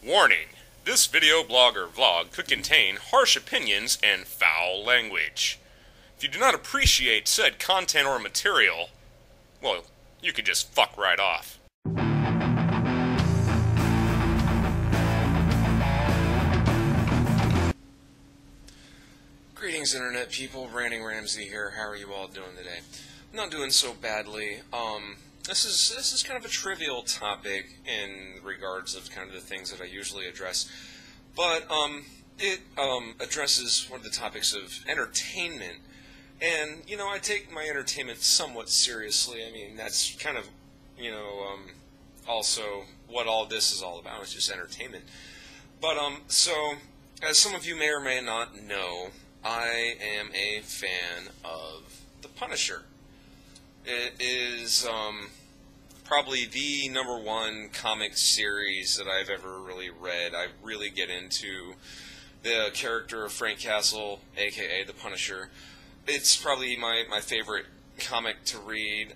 Warning! This video, blog, or vlog could contain harsh opinions and foul language. If you do not appreciate said content or material, well, you could just fuck right off. Greetings, Internet people. RantingRamsay here. How are you all doing today? I'm not doing so badly. This is kind of a trivial topic in regards of kind of the things that I usually address, but it addresses one of the topics of entertainment, and you know, I take my entertainment somewhat seriously. I mean, that's kind of, you know, also what all this is all about. It's just entertainment. But so as some of you may or may not know, I am a fan of The Punisher. It is probably the #1 comic series that I've ever really read. I really get into the character of Frank Castle, aka The Punisher. It's probably my favorite comic to read.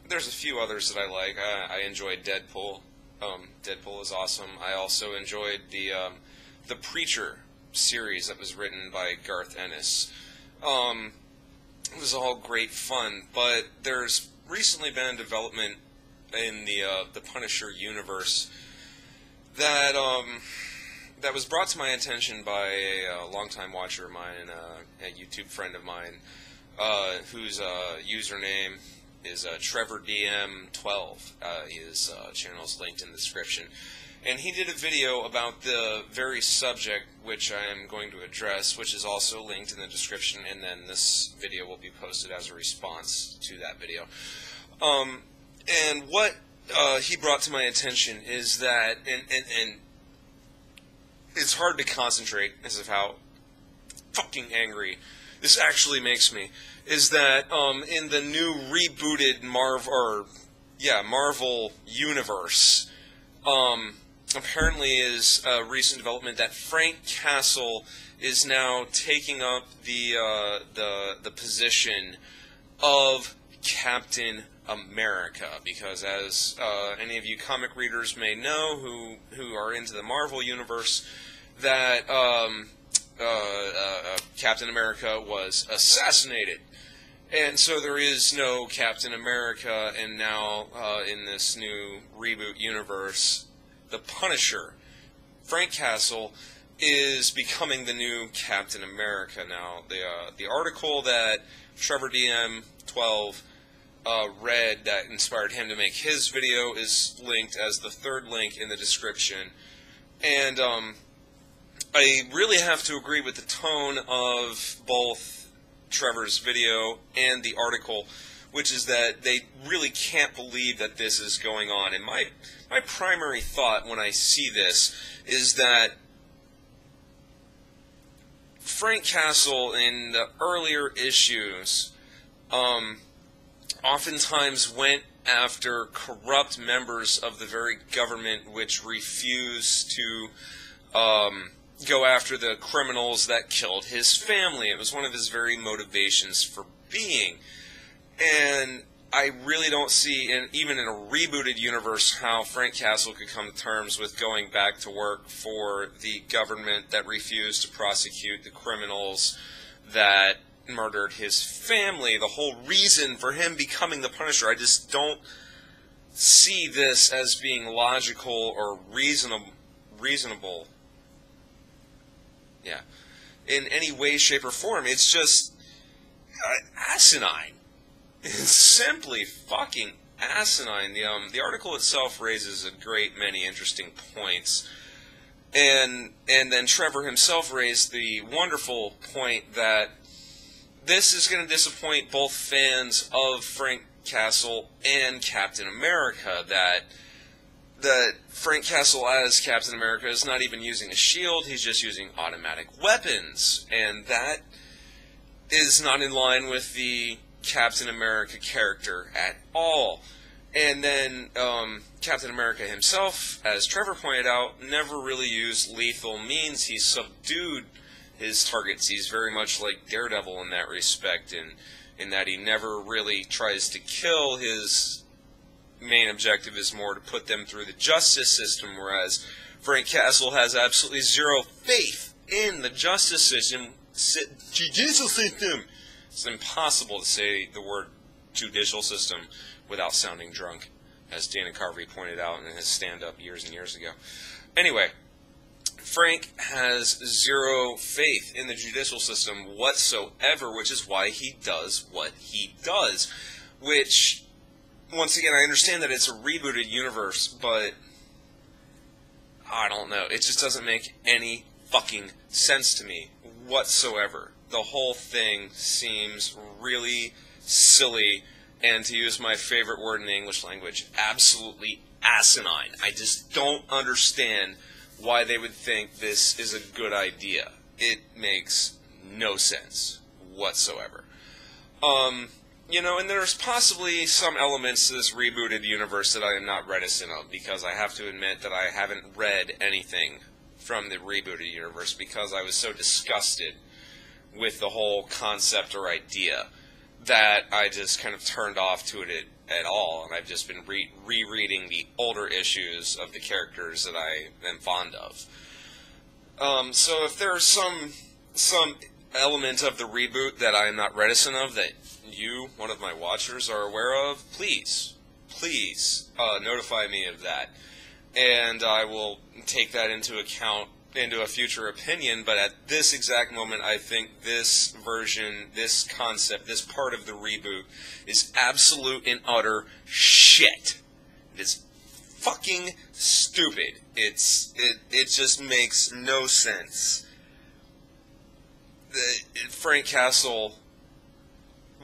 There's a few others that I like. I enjoyed Deadpool. Deadpool is awesome. I also enjoyed the Preacher series that was written by Garth Ennis. It was all great fun, but there's recently been a development in the Punisher universe that that was brought to my attention by a longtime watcher of mine, a YouTube friend of mine, whose username is TrevorDM12. His channel is linked in the description. And he did a video about the very subject which I am going to address, which is also linked in the description, and then this video will be posted as a response to that video. And what he brought to my attention is that, and it's hard to concentrate because of how fucking angry this actually makes me, is that in the new rebooted Marvel universe, apparently is a recent development that Frank Castle is now taking up the position of Captain America, because as any of you comic readers may know who are into the Marvel universe, that Captain America was assassinated. And so there is no Captain America, and now in this new reboot universe, the Punisher, Frank Castle, is becoming the new Captain America. Now, the article that TrevorDM12 read that inspired him to make his video is linked as the third link in the description. And I really have to agree with the tone of both Trevor's video and the article, which is that they really can't believe that this is going on. And my primary thought when I see this is that Frank Castle in the earlier issues oftentimes went after corrupt members of the very government which refused to go after the criminals that killed his family. It was one of his very motivations for being. And I really don't see, even in a rebooted universe, how Frank Castle could come to terms with going back to work for the government that refused to prosecute the criminals that murdered his family. The whole reason for him becoming the Punisher, I just don't see this as being logical or reasonable. Yeah, in any way, shape, or form. It's just asinine. It's simply fucking asinine. The article itself raises a great many interesting points, and then Trevor himself raised the wonderful point that this is going to disappoint both fans of Frank Castle and Captain America, that Frank Castle as Captain America is not even using a shield, he's just using automatic weapons, and that is not in line with the Captain America character at all. And then Captain America himself, as Trevor pointed out, never really used lethal means. He subdued his targets. He's very much like Daredevil in that respect, in that he never really tries to kill. His main objective is more to put them through the justice system, whereas Frank Castle has absolutely zero faith in the justice system. Judicial system. It's impossible to say the word judicial system without sounding drunk, as Dana Carvey pointed out in his stand-up years and years ago. Anyway, Frank has zero faith in the judicial system whatsoever, which is why he does what he does. Which, once again, I understand that it's a rebooted universe, but I don't know. It just doesn't make any fucking sense to me whatsoever. The whole thing seems really silly, and to use my favorite word in the English language, absolutely asinine. I just don't understand why they would think this is a good idea. It makes no sense whatsoever. You know, and there's possibly some elements to this rebooted universe that I am not reticent of, because I have to admit that I haven't read anything from the rebooted universe because I was so disgusted with the whole concept or idea that I just kind of turned off to it at all, and I've just been rereading the older issues of the characters that I am fond of. So if there's some element of the reboot that I am not reticent of that you, one of my watchers, are aware of, please notify me of that, and I will take that into account into a future opinion. But at this exact moment, I think this version, this concept, this part of the reboot is absolute and utter shit. It is fucking stupid. It just makes no sense. Frank Castle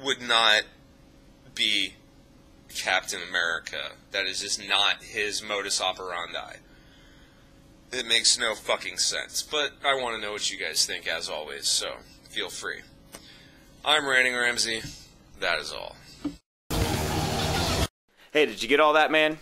would not be Captain America. That is just not his modus operandi. It makes no fucking sense. But I want to know what you guys think, as always, so feel free. I'm RantingRamsay. That is all. Hey, did you get all that, man?